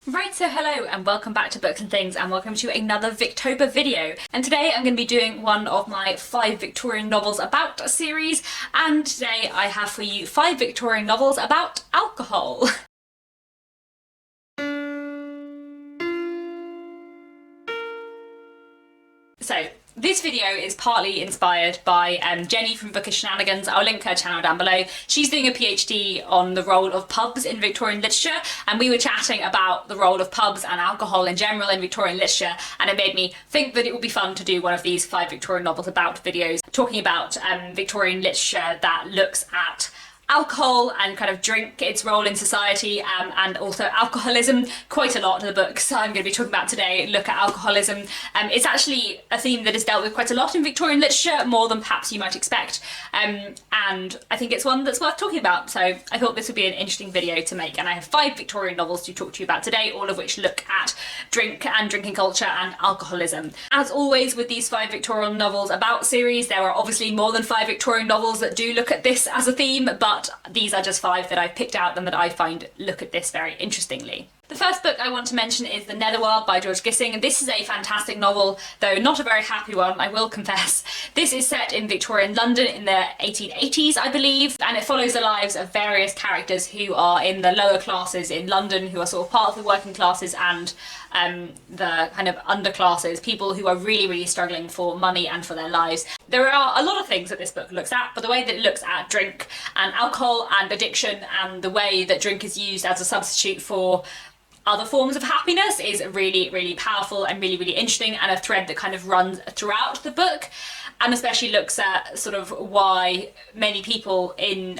Right, so hello and welcome back to Books and Things and welcome to another Victober video. And today I'm going to be doing one of my 5 Victorian novels about series, and today I have for you 5 Victorian novels about alcohol. So, this video is partly inspired by Jenny from Bookish Shenanigans. I'll link her channel down below. She's doing a PhD on the role of pubs in Victorian literature, and we were chatting about the role of pubs and alcohol in general in Victorian literature, and it made me think that it would be fun to do one of these 5 Victorian novels about videos talking about Victorian literature that looks at alcohol and kind of drink, its role in society, and also alcoholism. Quite a lot of the books I'm going to be talking about today look at alcoholism. It's actually a theme that is dealt with quite a lot in Victorian literature, more than perhaps you might expect, and I think it's one that's worth talking about, so I thought this would be an interesting video to make. And I have 5 Victorian novels to talk to you about today, all of which look at drink and drinking culture and alcoholism. As always with these 5 Victorian novels about series, there are obviously more than 5 Victorian novels that do look at this as a theme, but these are just 5 that I've picked out and that I find look at this very interestingly. The first book I want to mention is The Netherworld by George Gissing, and this is a fantastic novel, though not a very happy one, I will confess. This is set in Victorian London in the 1880s, I believe, and it follows the lives of various characters who are in the lower classes in London, who are sort of part of the working classes and the kind of underclasses, people who are really struggling for money and for their lives. There are a lot of things that this book looks at, but the way that it looks at drink and alcohol and addiction and the way that drink is used as a substitute for other forms of happiness is really powerful and really interesting, and a thread that kind of runs throughout the book, and especially looks at sort of why many people in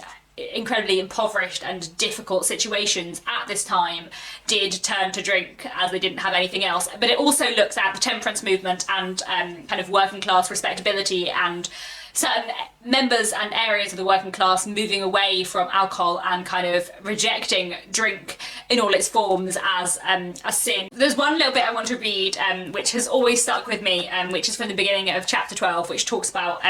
incredibly impoverished and difficult situations at this time did turn to drink as they didn't have anything else. But it also looks at the temperance movement and kind of working class respectability and certain members and areas of the working class moving away from alcohol and kind of rejecting drink in all its forms as a sin. There's one little bit I want to read which has always stuck with me, which is from the beginning of chapter 12, which talks about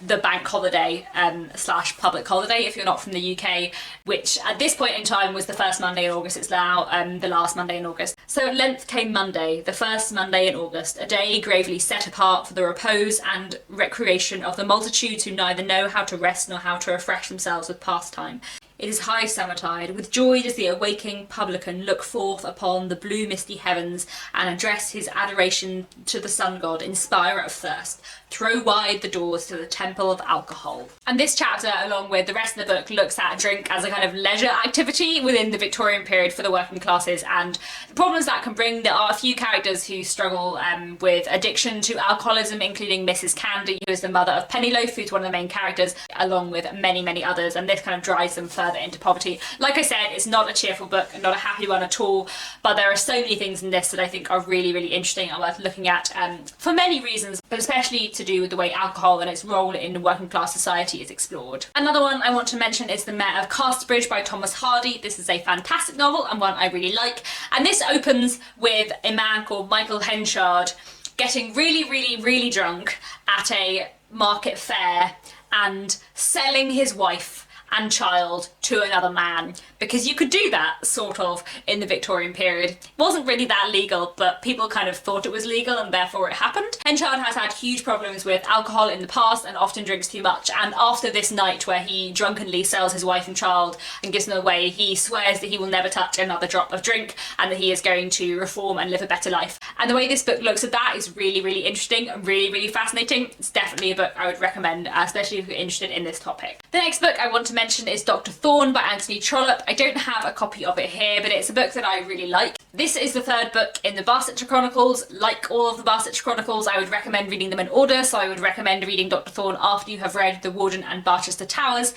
the bank holiday slash public holiday if you're not from the UK, which at this point in time was the first Monday in August. It's now the last Monday in August. So at length came Monday, the first Monday in August, a day gravely set apart for the repose and recreation of the multitudes who neither know how to rest nor how to refresh themselves with pastime. It is high summertide. With joy does the awaking publican look forth upon the blue misty heavens and address his adoration to the sun god, inspirer of thirst. Throw wide the doors to the temple of alcohol. And this chapter, along with the rest of the book, looks at drink as a kind of leisure activity within the Victorian period for the working classes and the problems that can bring. There are a few characters who struggle with addiction to alcoholism, including Mrs. Candy, who is the mother of Pennyloaf, who's one of the main characters, along with many others, and this kind of drives them further into poverty. Like I said, it's not a cheerful book, not a happy one at all, but there are so many things in this that I think are really interesting and worth looking at for many reasons, but especially to do with the way alcohol and its role in working class society is explored. Another one I want to mention is The Matter of Casterbridge by Thomas Hardy. This is a fantastic novel and one I really like, and this opens with a man called Michael Henchard getting really drunk at a market fair and selling his wife and child to another man, because you could do that sort of in the Victorian period. It wasn't really that legal, but people kind of thought it was legal and therefore it happened. Henchard has had huge problems with alcohol in the past and often drinks too much, and after this night where he drunkenly sells his wife and child and gives them away, he swears that he will never touch another drop of drink and that he is going to reform and live a better life. And the way this book looks at that is really interesting and really fascinating. It's definitely a book I would recommend, especially if you're interested in this topic. The next book I want to mention is Dr. Thorne by Anthony Trollope. I don't have a copy of it here, but it's a book that I really like. This is the 3rd book in the Barsetshire Chronicles. Like all of the Barsetshire Chronicles, I would recommend reading them in order, so I would recommend reading Dr. Thorne after you have read The Warden and Barchester Towers.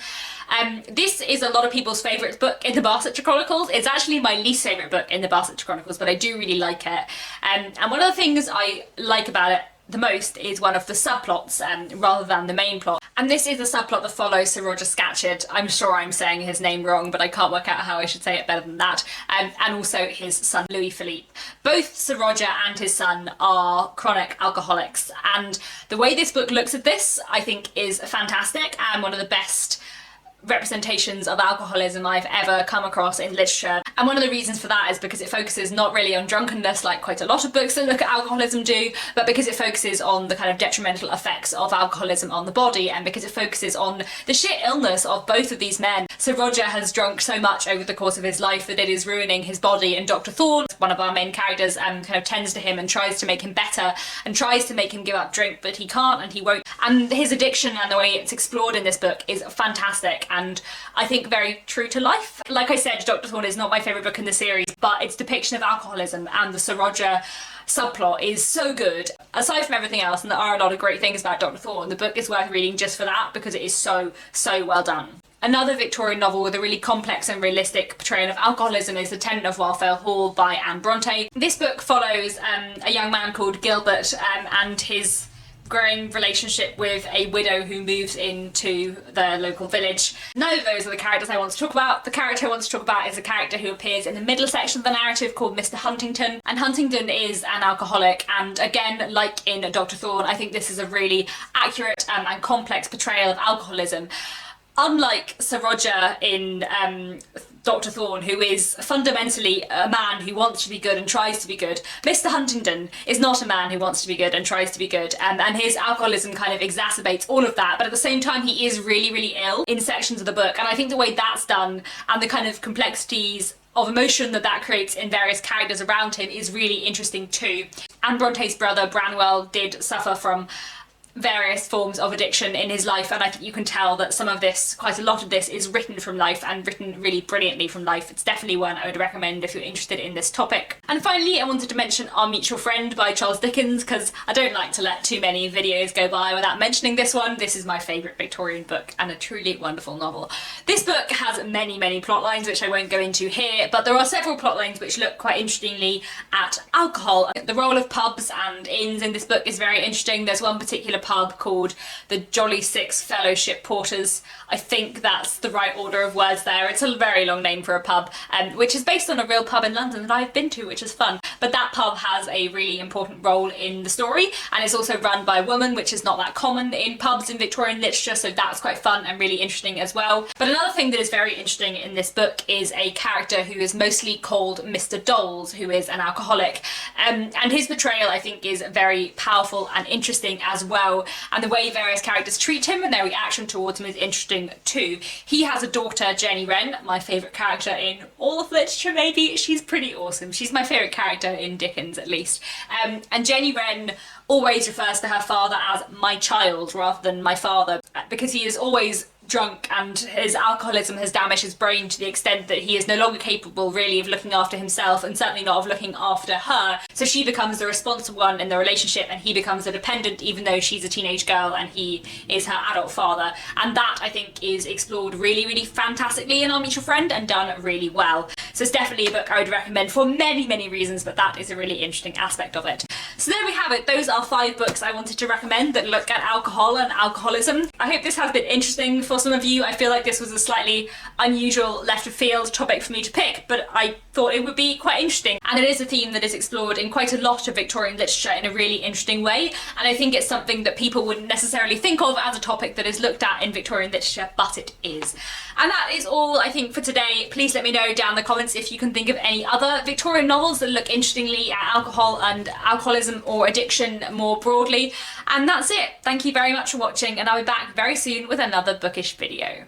This is a lot of people's favourite book in the Barsetshire Chronicles. It's actually my least favourite book in the Barsetshire Chronicles, but I do really like it. And one of the things I like about it the most is one of the subplots rather than the main plot. And this is a subplot that follows Sir Roger Scatcherd. I'm sure I'm saying his name wrong, but I can't work out how I should say it better than that. And also his son Louis Philippe. Both Sir Roger and his son are chronic alcoholics, and the way this book looks at this I think is fantastic and one of the best representations of alcoholism I've ever come across in literature. And one of the reasons for that is because it focuses not really on drunkenness like quite a lot of books that look at alcoholism do, but because it focuses on the kind of detrimental effects of alcoholism on the body, and because it focuses on the sheer illness of both of these men. So Roger has drunk so much over the course of his life that it is ruining his body, and Dr. Thorne, one of our main characters, kind of tends to him and tries to make him better and tries to make him give up drink, but he can't and he won't. And his addiction and the way it's explored in this book is fantastic, and I think very true to life. Like I said, Dr. Thorne is not my favourite book in the series, but its depiction of alcoholism and the Sir Roger subplot is so good. Aside from everything else, and there are a lot of great things about Dr. Thorne, the book is worth reading just for that because it is so well done. Another Victorian novel with a really complex and realistic portrayal of alcoholism is The Tenant of Wildfell Hall by Anne Bronte. This book follows a young man called Gilbert and his growing relationship with a widow who moves into the local village. None of those are the characters I want to talk about. The character I want to talk about is a character who appears in the middle section of the narrative called Mr. Huntington. And Huntington is an alcoholic, and again, like in Dr. Thorne, I think this is a really accurate and complex portrayal of alcoholism. Unlike Sir Roger in Dr. Thorne, who is fundamentally a man who wants to be good and tries to be good, Mr. Huntington is not a man who wants to be good and tries to be good, and his alcoholism kind of exacerbates all of that, but at the same time he is really ill in sections of the book, and I think the way that's done and the kind of complexities of emotion that creates in various characters around him is really interesting too. Anne Bronte's brother Branwell did suffer from various forms of addiction in his life, and I think you can tell that some of this, quite a lot of this, is written from life and written really brilliantly from life. It's definitely one I would recommend if you're interested in this topic. And finally, I wanted to mention Our Mutual Friend by Charles Dickens, because I don't like to let too many videos go by without mentioning this one. This is my favourite Victorian book and a truly wonderful novel. This book has many plot lines which I won't go into here, but there are several plot lines which look quite interestingly at alcohol. The role of pubs and inns in this book is very interesting. There's one particular pub called the Jolly Six Fellowship Porters. I think that's the right order of words there. It's a very long name for a pub, which is based on a real pub in London that I've been to, which is fun. But that pub has a really important role in the story, and it's also run by a woman, which is not that common in pubs in Victorian literature, so that's quite fun and really interesting as well. But another thing that is very interesting in this book is a character who is mostly called Mr. Dolls, who is an alcoholic. And his portrayal, I think, is very powerful and interesting as well. And the way various characters treat him and their reaction towards him is interesting too. He has a daughter, Jenny Wren, my favourite character in all of literature maybe. She's pretty awesome. She's my favourite character in Dickens at least. And Jenny Wren always refers to her father as my child rather than my father, because he is always drunk and his alcoholism has damaged his brain to the extent that he is no longer capable really of looking after himself, and certainly not of looking after her. So she becomes the responsible one in the relationship and he becomes the dependent, even though she's a teenage girl and he is her adult father. And that, I think, is explored really fantastically in Our Mutual Friend and done really well. So it's definitely a book I would recommend for many reasons, but that is a really interesting aspect of it. So there we have it. Those are 5 books I wanted to recommend that look at alcohol and alcoholism. I hope this has been interesting for some of you. I feel like this was a slightly unusual, left of field topic for me to pick, but I thought it would be quite interesting. And it is a theme that is explored in quite a lot of Victorian literature in a really interesting way, and I think it's something that people wouldn't necessarily think of as a topic that is looked at in Victorian literature, but it is. And that is all I think for today. Please let me know down in the comments if you can think of any other Victorian novels that look interestingly at alcohol and alcoholism or addiction more broadly. And that's it. Thank you very much for watching, and I'll be back very soon with another bookish video.